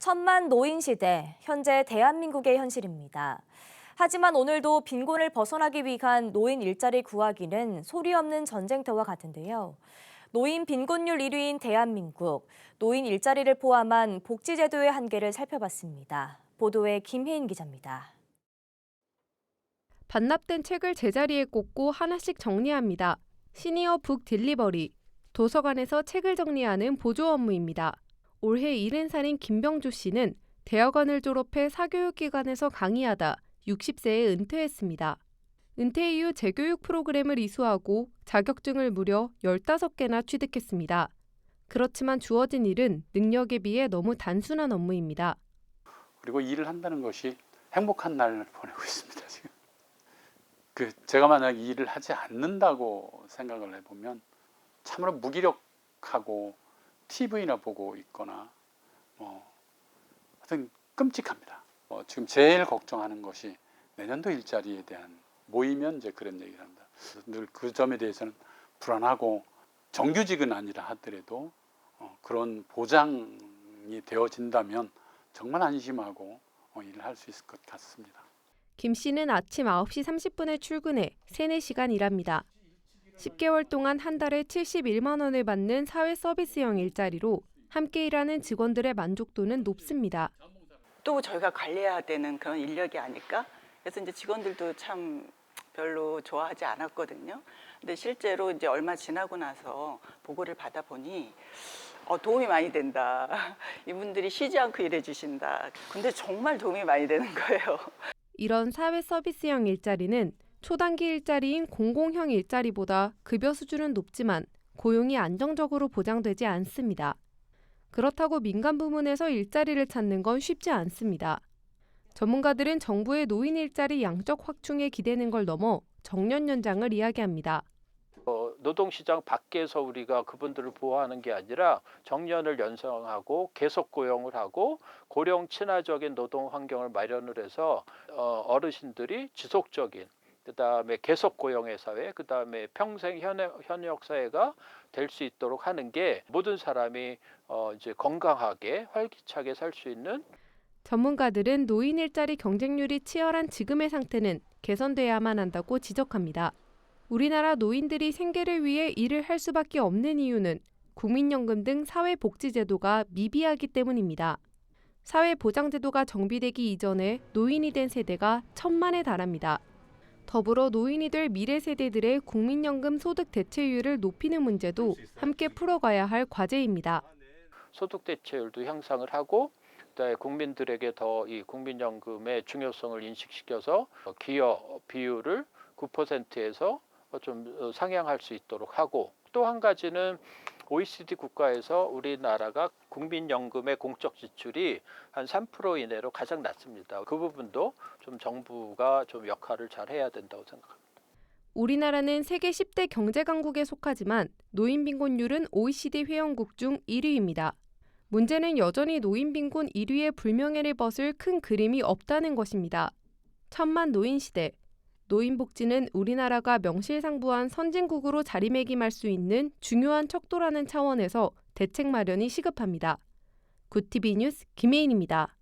천만 노인 시대, 현재 대한민국의 현실입니다. 하지만 오늘도 빈곤을 벗어나기 위한 노인 일자리 구하기는 소리 없는 전쟁터와 같은데요. 노인 빈곤율 1위인 대한민국, 노인 일자리를 포함한 복지제도의 한계를 살펴봤습니다. 보도에 김혜인 기자입니다. 반납된 책을 제자리에 꽂고 하나씩 정리합니다. 시니어 북 딜리버리, 도서관에서 책을 정리하는 보조 업무입니다. 올해 70살인 김병주 씨는 대학원을 졸업해 사교육기관에서 강의하다 60세에 은퇴했습니다. 은퇴 이후 재교육 프로그램을 이수하고 자격증을 무려 15개나 취득했습니다. 그렇지만 주어진 일은 능력에 비해 너무 단순한 업무입니다. 그리고 일을 한다는 것이 행복한 날을 보내고 있습니다. 지금. 제가 만약 일을 하지 않는다고 생각을 해보면 참으로 무기력하고 TV나 보고 있거나 하여튼 끔찍합니다. 지금 제일 걱정하는 것이 내년도 일자리에 대한 모이면 이제 그런 얘기를 합니다. 늘 그 점에 대해서는 불안하고 정규직은 아니라 하더라도 그런 보장이 되어진다면 정말 안심하고 일을 할 수 있을 것 같습니다. 김 씨는 아침 9시 30분에 출근해 3, 4시간 일합니다. 10개월 동안 한 달에 71만 원을 받는 사회 서비스형 일자리로 함께 일하는 직원들의 만족도는 높습니다. 또 저희가 관리해야 되는 그런 인력이 아닐까? 그래서 이제 직원들도 참 별로 좋아하지 않았거든요. 근데 실제로 이제 얼마 지나고 나서 보고를 받아보니 도움이 많이 된다. 이분들이 쉬지 않고 일해 주신다. 근데 정말 도움이 많이 되는 거예요. 이런 사회 서비스형 일자리는 초단기 일자리인 공공형 일자리보다 급여 수준은 높지만 고용이 안정적으로 보장되지 않습니다. 그렇다고 민간 부문에서 일자리를 찾는 건 쉽지 않습니다. 전문가들은 정부의 노인 일자리 양적 확충에 기대는 걸 넘어 정년 연장을 이야기합니다. 노동시장 밖에서 우리가 그분들을 보호하는 게 아니라 정년을 연장하고 계속 고용을 하고 고령 친화적인 노동 환경을 마련을 해서 어르신들이 지속적인 그다음에 계속 고용의 사회, 그다음에 평생 현역 사회가 될 수 있도록 하는 게 모든 사람이 이제 건강하게 활기차게 살 수 있는. 전문가들은 노인 일자리 경쟁률이 치열한 지금의 상태는 개선돼야만 한다고 지적합니다. 우리나라 노인들이 생계를 위해 일을 할 수밖에 없는 이유는 국민연금 등 사회복지제도가 미비하기 때문입니다. 사회보장제도가 정비되기 이전에 노인이 된 세대가 1,000만에 달합니다. 더불어 노인이 될 미래 세대들의 국민연금 소득 대체율을 높이는 문제도 함께 풀어가야 할 과제입니다. 소득 대체율도 향상을 하고 그다음에 국민들에게 더 이 국민연금의 중요성을 인식시켜서 기여 비율을 9%에서 좀 상향할 수 있도록 하고, 또 한 가지는 OECD 국가에서 우리나라가 국민연금의 공적 지출이 한 3% 이내로 가장 낮습니다. 그 부분도 좀 정부가 좀 역할을 잘 해야 된다고 생각합니다. 우리나라는 세계 10대 경제 강국에 속하지만 노인 빈곤율은 OECD 회원국 중 1위입니다. 문제는 여전히 노인 빈곤 1위의 불명예를 벗을 큰 그림이 없다는 것입니다. 천만 노인 시대, 노인 복지는 우리나라가 명실상부한 선진국으로 자리매김할 수 있는 중요한 척도라는 차원에서 대책 마련이 시급합니다. 굿TV 뉴스 김혜인입니다.